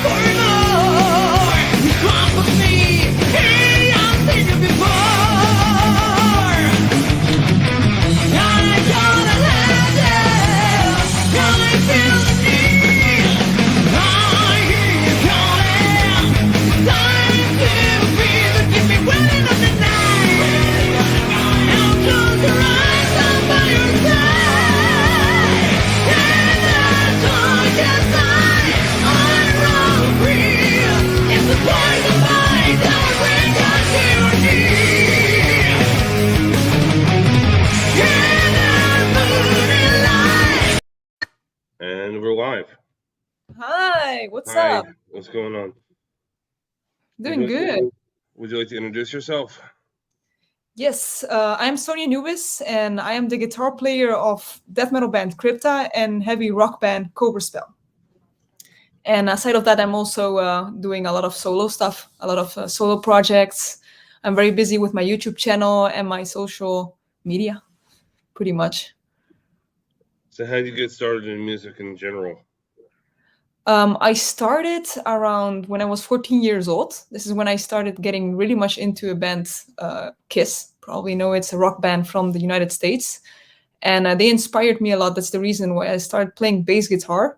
for more. You come with me, hey, I'm thinking before. I gotta let you, gotta feel the need. I hear you calling, time to be the keep me waiting on the night. Now close your eyes, I'm by your side. And that's all I can say. I run free. It's the voice of mine that will bring us to your knees. And I'm moving light. And we're live. Hi, what's Hi, up? what's going on? Doing good. Would you like to introduce yourself? Yes, I'm Sonia Nubis, and I am the guitar player of death metal band Crypta and heavy rock band Cobra. And aside of that, I'm also doing a lot of solo stuff, a lot of solo projects. I'm very busy with my YouTube channel and my social media, pretty much. So how did you get started in music in general? I started around when I was 14 years old. This is when I started getting really much into a band, Kiss. Probably know it's a rock band from the United States. And they inspired me a lot. That's the reason why I started playing bass guitar.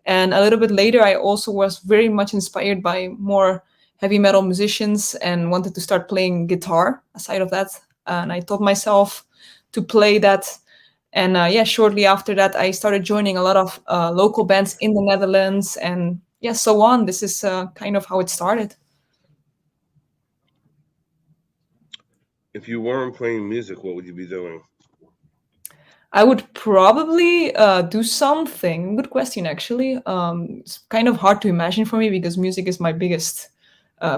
And a little bit later, I also was very much inspired by more heavy metal musicians and wanted to start playing guitar aside of that. And I taught myself to play that. And yeah, shortly after that, I started joining a lot of local bands in the Netherlands and yeah, so on. This is kind of how it started. If you weren't playing music, what would you be doing? I would probably do something. Good question, actually. It's kind of hard to imagine for me because music is my biggest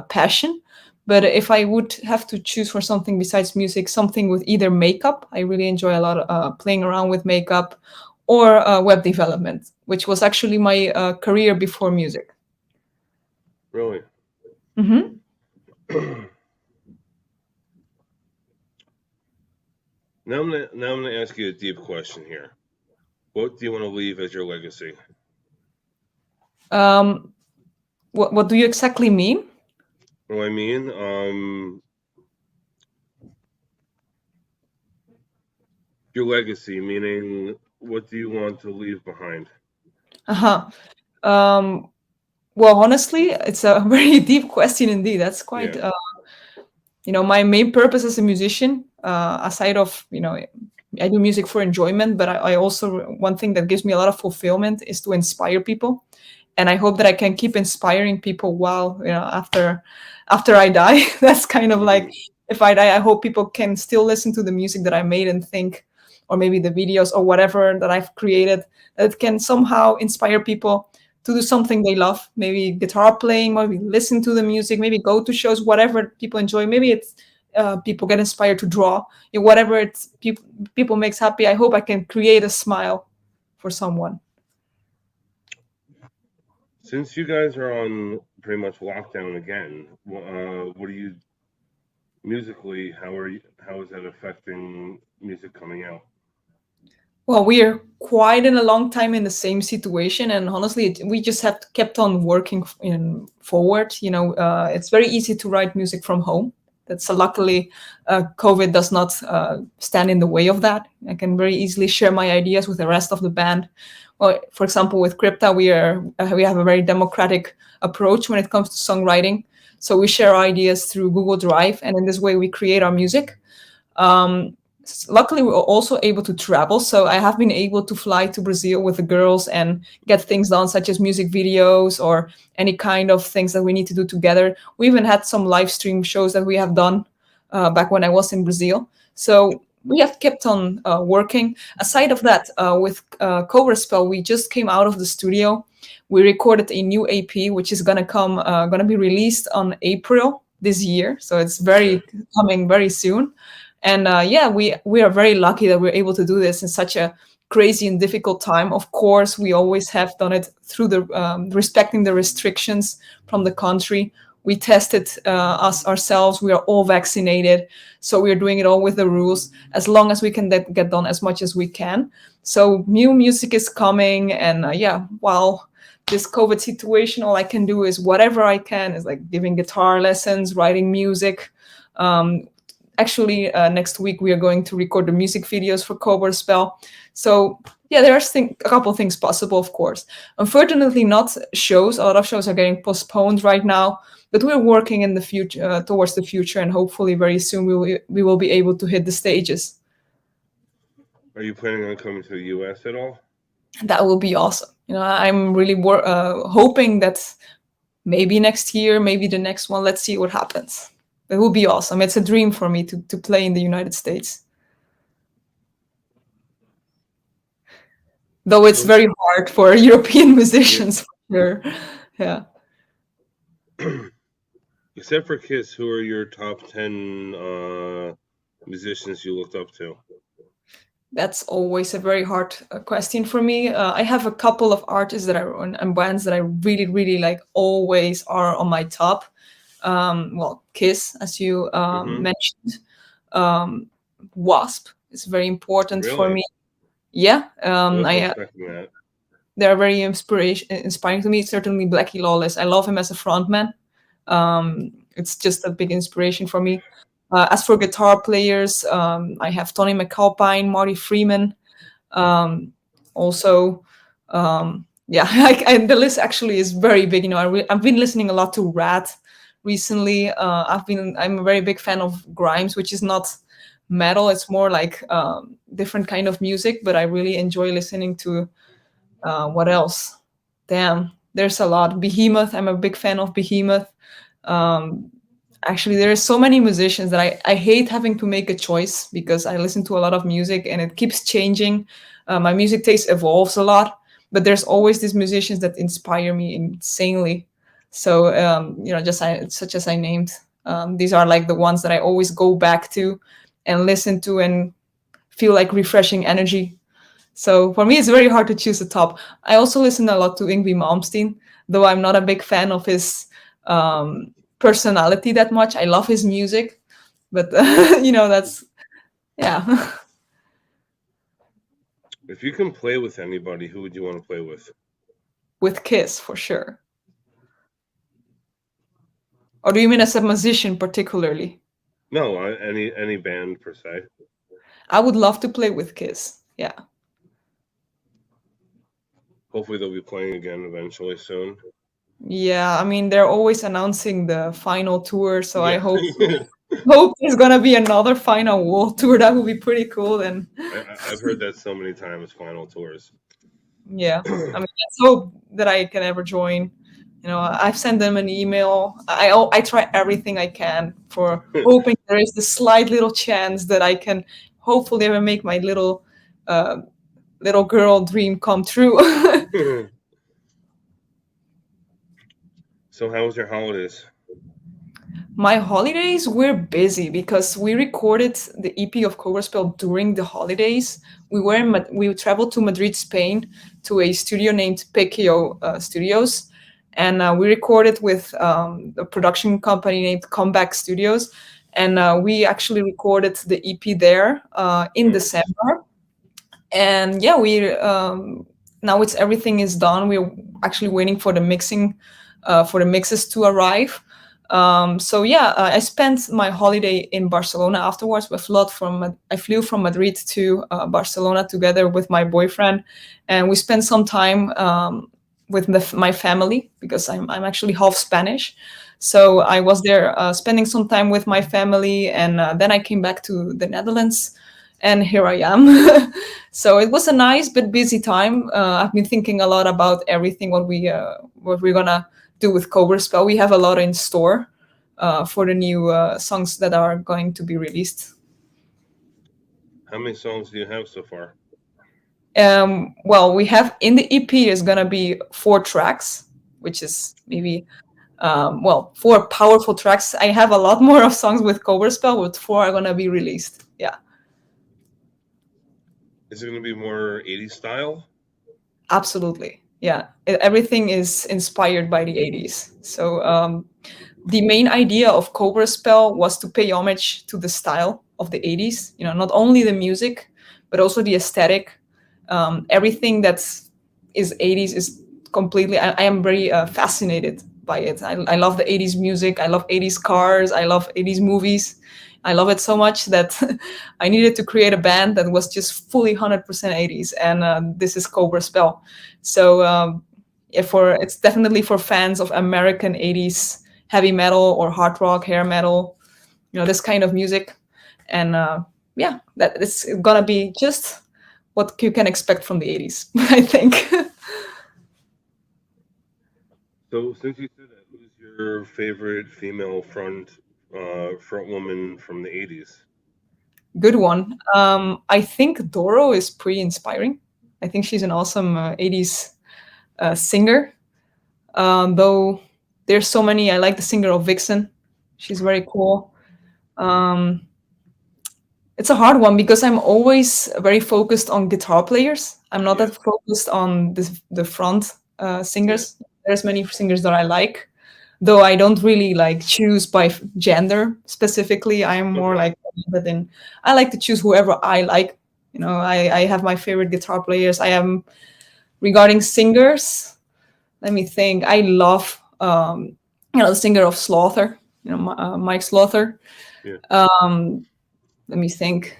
passion. But if I would have to choose for something besides music, something with either makeup, I really enjoy a lot playing around with makeup, or web development, which was actually my career before music. Really? hmm Now I'm gonna ask you a deep question here. What do you want to leave as your legacy? What do you exactly mean? What I mean, your legacy, meaning what do you want to leave behind? Uh-huh. Well, honestly, it's a very deep question indeed. That's quite, Yeah. my main purpose as a musician, aside of, I do music for enjoyment, but I also, one thing that gives me a lot of fulfillment is to inspire people. And I hope that I can keep inspiring people while, after I die. That's kind of like, if I die, I hope people can still listen to the music that I made and think, or maybe the videos or whatever that I've created, that it can somehow inspire people to do something they love, maybe guitar playing, maybe listen to the music, maybe go to shows, whatever people enjoy. Maybe it's people get inspired to draw, whatever it's people makes happy. I hope I can create a smile for someone. Since you guys are on pretty much lockdown again, what are you musically? How is that affecting music coming out? Well, we are quite in a long time in the same situation, and honestly, we just have kept on working forward. It's very easy to write music from home. That's luckily, COVID does not stand in the way of that. I can very easily share my ideas with the rest of the band. Well, for example, with Crypta, we have a very democratic approach when it comes to songwriting. So we share ideas through Google Drive, and in this way, we create our music. Luckily, we were also able to travel. So I have been able to fly to Brazil with the girls and get things done, such as music videos or any kind of things that we need to do together. We even had some live stream shows that we have done back when I was in Brazil. So we have kept on working. Aside of that, with Cobra Spell, we just came out of the studio. We recorded a new AP, which is gonna be released on April this year. So it's coming very soon. And yeah, we are very lucky that we're able to do this in such a crazy and difficult time. Of course, we always have done it through the respecting the restrictions from the country. We tested us ourselves. We are all vaccinated, so we are doing it all with the rules. As long as we can get done as much as we can. So new music is coming, and yeah, while this COVID situation, all I can do is whatever I can, is like giving guitar lessons, writing music. Um, Actually, next week we are going to record the music videos for Cobra Spell. So yeah, there are a couple of things possible, of course. Unfortunately, not shows. A lot of shows are getting postponed right now, but we're working in the future towards the future, and hopefully very soon we will be able to hit the stages. Are you planning on coming to the U.S. at all? That will be awesome. I'm really hoping that maybe next year, maybe the next one. Let's see what happens. It will be awesome. It's a dream for me to play in the United States. Though it's So, very hard for European musicians, for sure. Yeah. except for Kiss, who are your top 10 musicians you looked up to? That's always a very hard question for me. I have a couple of artists and bands that I really, really like, always are on my top. Well, Kiss, as you Mm-hmm. mentioned. Wasp is very important for Really? me. Yeah, I wasn't I expecting that. they're very inspiring to me. Certainly, Blackie Lawless. I love him as a frontman. It's just a big inspiration for me. As for guitar players, I have Tony McAlpine, Marty Freeman. Also, yeah, the list actually is very big. I've been listening a lot to Rat recently. I'm a very big fan of Grimes, which is not metal. It's more like different kind of music, but I really enjoy listening to what else? Damn, there's a lot. Behemoth. I'm a big fan of Behemoth. Um, Actually, there are so many musicians that I hate having to make a choice, because I listen to a lot of music and it keeps changing. My music taste evolves a lot, but there's always these musicians that inspire me insanely. So, such as I named, these are like the ones that I always go back to and listen to and feel like refreshing energy. So for me, it's very hard to choose a top. I also listen a lot to Yngwie Malmsteen, though I'm not a big fan of his personality that much. I love his music, but that's yeah. If you can play with anybody, who would you want to play with? With Kiss for sure. Or do you mean as a musician particularly? No, any band per se. I would love to play with Kiss. Yeah. Hopefully they'll be playing again eventually soon. Yeah, I mean they're always announcing the final tour, so I Yeah. hope there's gonna be another final world tour. That would be pretty cool. Then I've heard that so many times, final tours. yeah, I mean, let's hope that I can ever join. I've sent them an email. I try everything I can for hoping there is the slight little chance that I can hopefully ever make my little girl dream come true. So how was your holidays? My holidays were busy because we recorded the EP of Cobra Spell during the holidays. We traveled to Madrid, Spain, to a studio named Pekio Studios, and we recorded with a production company named Comeback Studios, and we actually recorded the EP there in Nice. December. And yeah, we now it's everything is done. We're actually waiting for the mixes to arrive. So yeah, I spent my holiday in Barcelona afterwards. I flew from Madrid to Barcelona together with my boyfriend, and we spent some time with my family, because I'm actually half Spanish. So I was there spending some time with my family, and then I came back to the Netherlands, and here I am. So it was a nice but busy time. I've been thinking a lot about everything what we're gonna do with Cobra Spell. We have a lot in store for the new songs that are going to be released. How many songs do you have so far? Well, we have in the EP is gonna be 4 tracks, which is maybe 4 powerful tracks. I have a lot more of songs with Cobra Spell, but 4 are gonna be released. Yeah. Is it going to be more 80s style? Absolutely. Yeah. Everything is inspired by the 80s. So the main idea of Cobra Spell was to pay homage to the style of the 80s, not only the music, but also the aesthetic. Everything that is 80s is completely. I am very fascinated by it. I love the 80s music. I love 80s cars. I love 80s movies. I love it so much that I needed to create a band that was just fully 100% 80s, and this is Cobra Spell. So yeah, for it's definitely for fans of American 80s heavy metal or hard rock, hair metal, this kind of music. And yeah, that it's gonna be just what you can expect from the 80s, I think. So since you said that, who's your favorite female front woman from the 80s? Good one. I think Doro is pretty inspiring. I think she's an awesome 80s singer. Though there's so many. I like the singer of Vixen. She's very cool. Um, it's a hard one because I'm always very focused on guitar players. I'm not Yeah, that focused on the front yeah. singers. There's many singers that I like, though I don't really like choose by gender specifically. I'm more Okay. like oriented in I like to choose whoever I like. I have my favorite guitar players. I am regarding singers. Let me think. I love the singer of Slaughter. Mike Slaughter. Yeah. Let me think.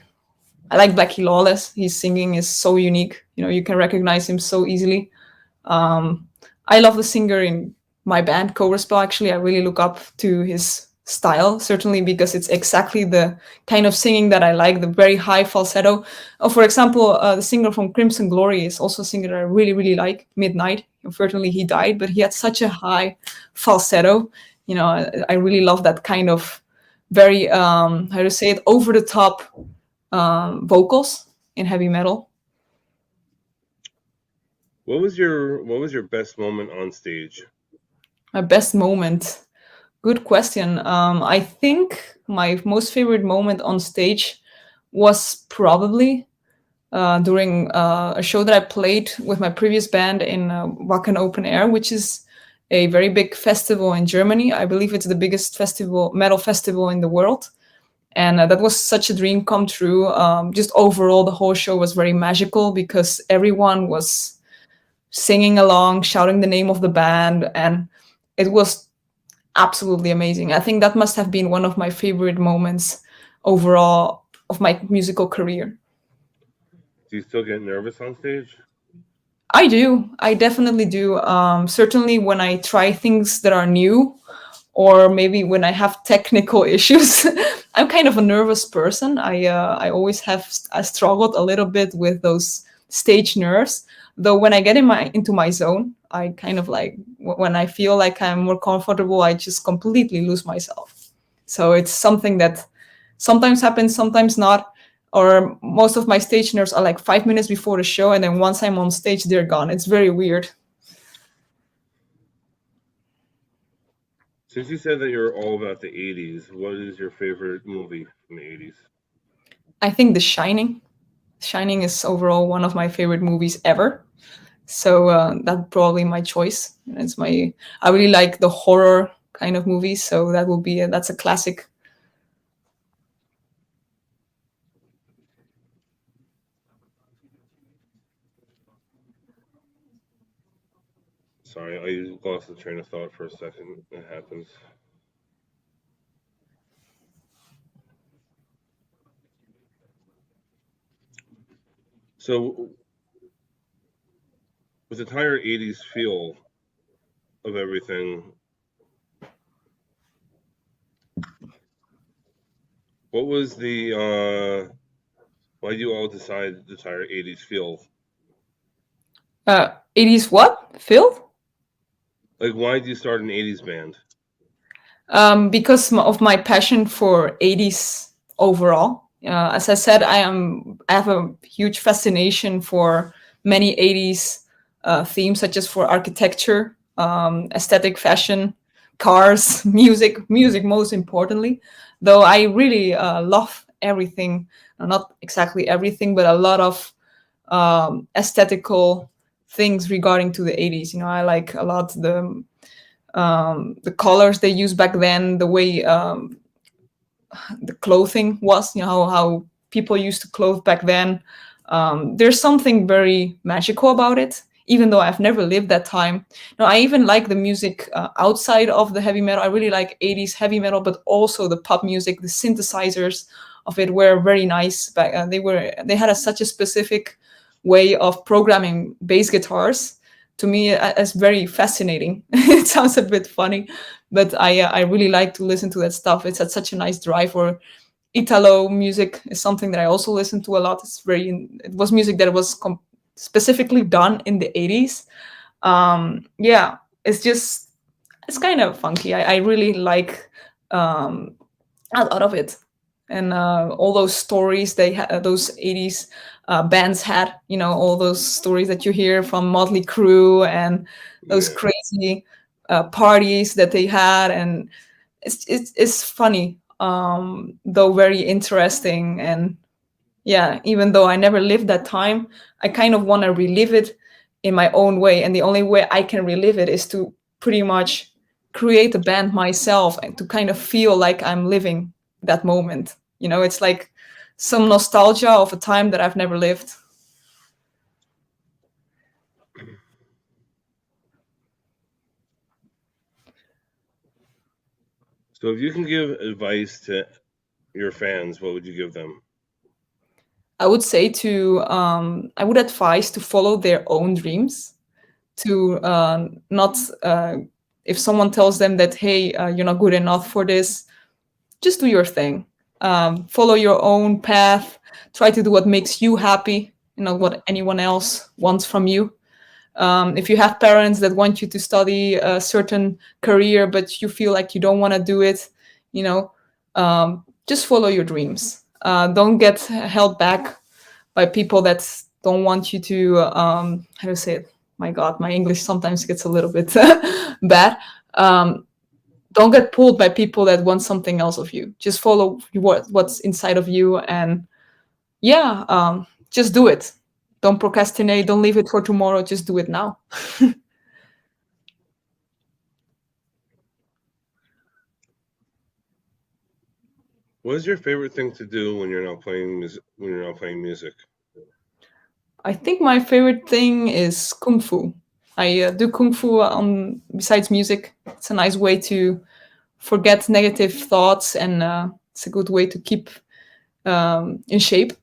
I like Blackie Lawless. His singing is so unique. You can recognize him so easily. Um, I love the singer in my band, Cobra. Actually, I really look up to his style, certainly because it's exactly the kind of singing that I like, the very high falsetto. Oh, for example, the singer from Crimson Glory is also a singer that I really, really like, Midnight. Unfortunately, he died, but he had such a high falsetto. I really love that kind of very, how to say it, over the top vocals in heavy metal. What was your best moment on stage? My best moment. Good question. I think my most favorite moment on stage was probably during a show that I played with my previous band in Wacken Open Air, which is a very big festival in Germany. I believe it's the biggest metal festival in the world. And that was such a dream come true. Just overall, the whole show was very magical because everyone was singing along, shouting the name of the band, and it was absolutely amazing. I think that must have been one of my favorite moments overall of my musical career. Do you still get nervous on stage? I do. I definitely do. Certainly when I try things that are new, or maybe when I have technical issues. I'm kind of a nervous person. I always have I struggled a little bit with those stage nerves. Though when I get into my zone, I kind of like when I feel like I'm more comfortable, I just completely lose myself. So it's something that sometimes happens, sometimes not. Or most of my stage nerves are like 5 minutes before the show, and then once I'm on stage, they're gone. It's very weird. Since you said that you're all about the 80s, what is your favorite movie from the 80s? I think The Shining. Shining is overall one of my favorite movies ever. So that's probably my choice. It's my I really like the horror kind of movies, so that's a classic. Sorry, I lost the train of thought for a second. It happens. So, with the entire 80s feel of everything, what was why do you all decide the entire 80s feel? 80s what? Phil? Like, why do you start an 80s band? Because of my passion for 80s overall. As I said, I have a huge fascination for many 80s themes, such as for architecture, aesthetic, fashion, cars, music most importantly. Though I really love everything, not exactly everything, but a lot of aesthetical things regarding to the 80s. I like a lot the colors they used back then, the way the clothing was, how people used to clothe back then. There's something very magical about it, even though I've never lived that time. No, I even like the music outside of the heavy metal. I really like 80s heavy metal, but also the pop music. The synthesizers of it were very nice. But they had such a specific way of programming bass guitars. To me, as very fascinating. It sounds a bit funny, but I really like to listen to that stuff. It's at such a nice drive. Or Italo music is something that I also listen to a lot. It was music that was specifically done in the 80s. Yeah, it's kind of funky. I really like um, a lot of it, and all those stories those 80s bands had. All those stories that you hear from Motley Crue and those Yeah. crazy parties that they had, and it's funny, though very interesting. And yeah, even though I never lived that time, I kind of want to relive it in my own way. And the only way I can relive it is to pretty much create a band myself and to kind of feel like I'm living that moment. It's like some nostalgia of a time that I've never lived. So if you can give advice to your fans, what would you give them? I would advise to follow their own dreams, to not, if someone tells them that, hey, you're not good enough for this, just do your thing. Follow your own path. Try to do what makes you happy, not what anyone else wants from you. If you have parents that want you to study a certain career, but you feel like you don't want to do it, you know, just follow your dreams. Don't get held back by people that don't want you to, how to say it? My God, my English sometimes gets a little bit bad. Don't get pulled by people that want something else of you. Just follow what's inside of you, and yeah, just do it. Don't procrastinate. Don't leave it for tomorrow. Just do it now. What is your favorite thing to do when you're not playing music? When you're not playing music? I think my favorite thing is kung fu. I do kung fu besides music. It's a nice way to forget negative thoughts, and it's a good way to keep in shape.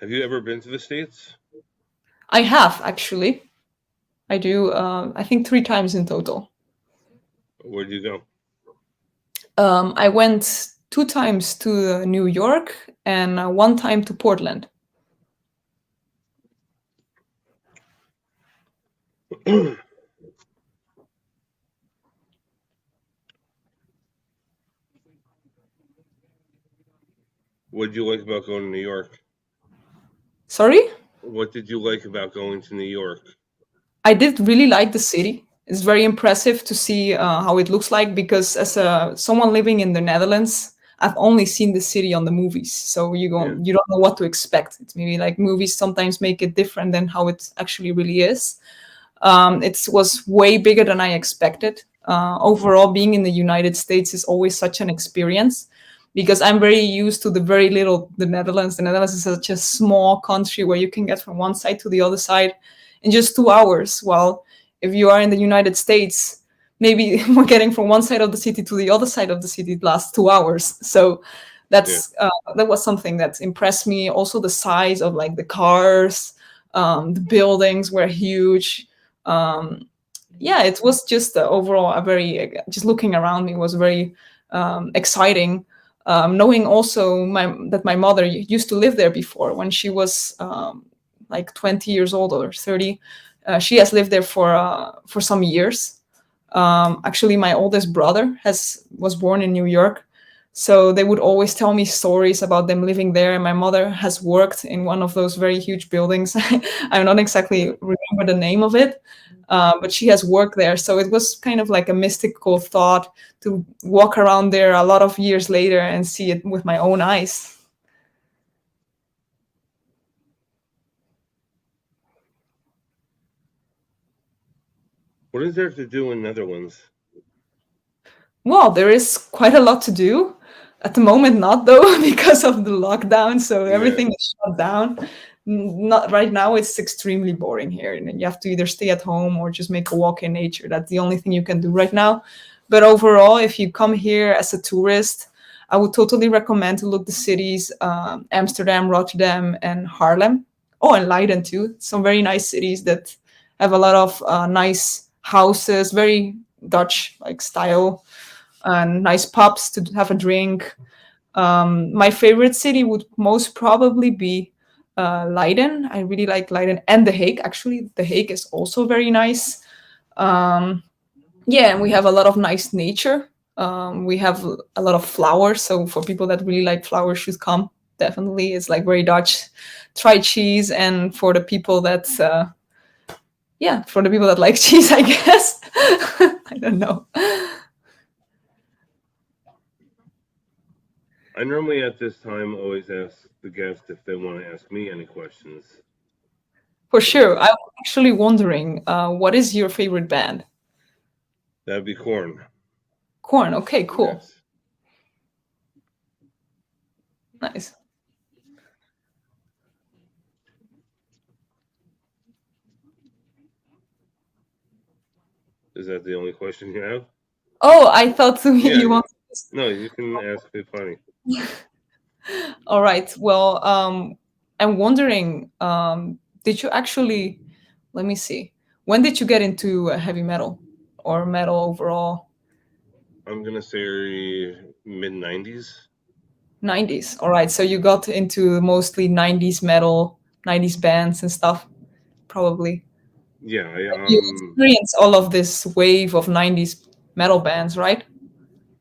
Have you ever been to the States? I have, actually. I do. I think 3 times in total. Where'd you go? I went 2 times to New York and 1 time to Portland. What did you like about going to New York? Sorry? What did you like about going to New York? I did really like the city. It's very impressive to see how it looks like, because as someone living in the Netherlands, I've only seen the city on the movies. So Yeah. you don't know what to expect. It's maybe like movies sometimes make it different than how it actually really is. It was way bigger than I expected. Overall, being in the United States is always such an experience, because I'm very used to the very little the Netherlands. The Netherlands is such a small country where you can get from one side to the other side in just 2 hours. While if you are in the United States, maybe we're getting from one side of the city to the other side of the city lasts 2 hours. So Yeah. that was something that impressed me. Also, the size of like the cars, the buildings were huge. Um, yeah, it was just overall a very, just looking around me was very exciting. Knowing also that my mother used to live there before when she was like 20 years old or 30. She has lived there for some years. Actually, my oldest brother was born in New York, so they would always tell me stories about them living there. And my mother has worked in one of those very huge buildings. I'm not exactly remember the name of it, but she has worked there. So it was kind of like a mystical thought to walk around there a lot of years later and see it with my own eyes. What is there to do in Netherlands? Well, there is quite a lot to do. At the moment, not though, because of the lockdown. So Yeah. everything is shut down. Not right now. It's extremely boring here, and you have to either stay at home or just make a walk in nature. That's the only thing you can do right now. But overall, if you come here as a tourist, I would totally recommend to look the cities, Amsterdam, Rotterdam, and Haarlem. Oh, and Leiden too. Some very nice cities that have a lot of nice houses, very Dutch like style, and nice pubs to have a drink. My favorite city would most probably be Leiden. I really like Leiden and The Hague. Actually, The Hague is also very nice. Um, yeah, and we have a lot of nice nature. We have a lot of flowers. So for people that really like flowers, should come. Definitely, it's like very Dutch. Try cheese, and for the people that yeah, for the people that like cheese, I guess. I don't know. I normally at this time always ask the guest if they want to ask me any questions. For sure. I'm actually wondering, what is your favorite band? That'd be corn. Corn. Okay, cool. Yes. Nice. Is that the only question you have? Oh, I thought Yeah. you want. No, you can ask me plenty. All right. Well, I'm wondering, did you actually? Let me see. When did you get into heavy metal or metal overall? I'm gonna say mid '90s. 90s. All right. So you got into mostly 90s metal, 90s bands and stuff, probably. Yeah, You experienced all of this wave of 90s metal bands, right?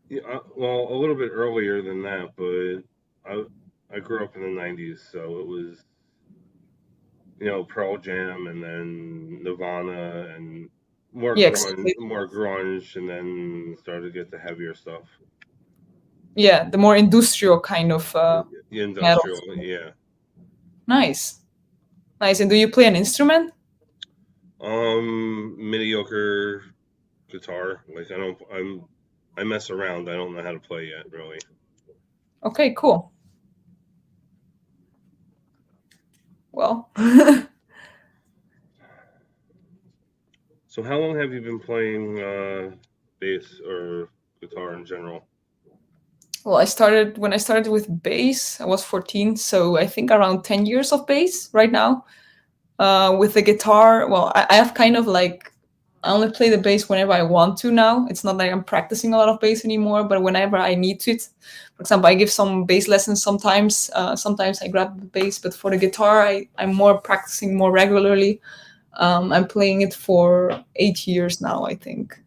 yeah, well, a little bit earlier than that, but I grew up in the '90s, so it was Pearl Jam and then Nirvana and Yeah, exactly. more grunge, and then started to get the heavier stuff, Yeah, the more industrial kind of the metal. industrial. Yeah, Nice. Nice. And do you play an instrument? mediocre guitar. Like I mess around. I don't know how to play yet, really. Okay, cool. Well, So how long have you been playing bass or guitar in general? well, when I started with bass, I was 14, so I think around 10 years of bass right now. With the guitar, well, I have kind of like I only play the bass whenever I want to now. It's not like I'm practicing a lot of bass anymore, but whenever I need to. For example, I give some bass lessons sometimes. Sometimes I grab the bass, but for the guitar, I'm more practicing more regularly. I'm playing it for 8 years now, I think.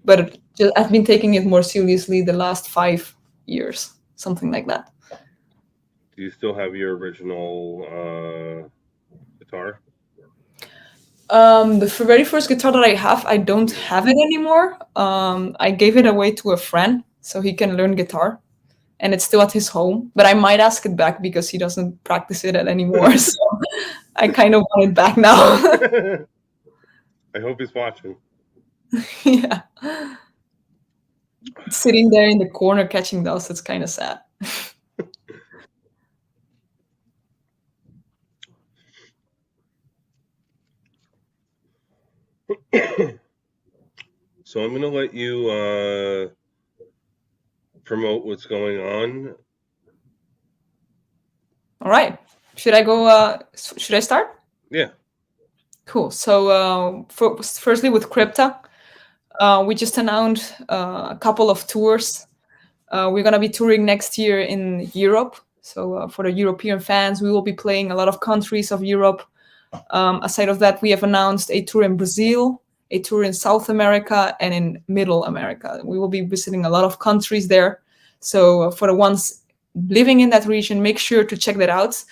But I've been taking it more seriously the last 5 years, something like that. Do you still have your original guitar? The very first guitar that I have, I don't have it anymore. I gave it away to a friend so he can learn guitar, and it's still at his home. But I might ask it back because he doesn't practice it anymore. So I kind of want it back now. I hope he's watching. Yeah, it's sitting there in the corner catching dust. It's kind of sad. So I'm gonna let you promote what's going on. All right, should I go? Should I start? Yeah. Cool. So, firstly, with Crypta, we just announced a couple of tours. We're gonna be touring next year in Europe. So, for the European fans, we will be playing a lot of countries of Europe. Aside of that, we have announced a tour in Brazil, a tour in South America, and in Middle America. We will be visiting a lot of countries there. So, for the ones living in that region, make sure to check that out.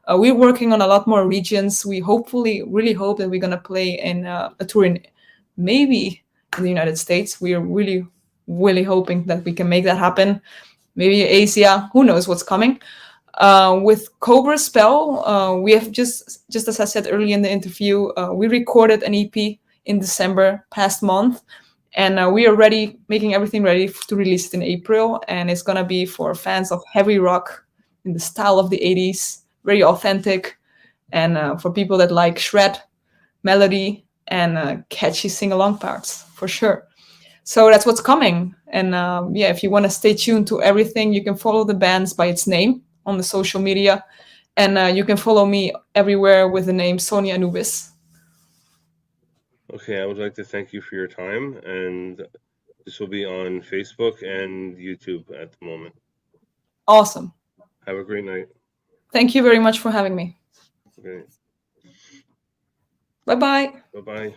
We're working on a lot more regions. We hopefully really hope that we're going to play in a tour in maybe in the United States. We are really, really hoping that we can make that happen. Maybe Asia, who knows what's coming. With Cobra Spell, we have just as I said earlier in the interview, we recorded an EP in December past month, and we are ready, making everything ready to release it in April. And it's gonna be for fans of heavy rock in the style of the 80s, very authentic. and for people that like shred, melody, and catchy sing-along parts, for sure. So that's what's coming. And yeah, if you want to stay tuned to everything, you can follow the bands by its name on the social media. And you can follow me everywhere with the name Sonia Anubis. Okay, I would like to thank you for your time, and this will be on Facebook and YouTube at the moment. Awesome. Have a great night. Thank you very much for having me. Okay, Bye-bye. bye bye.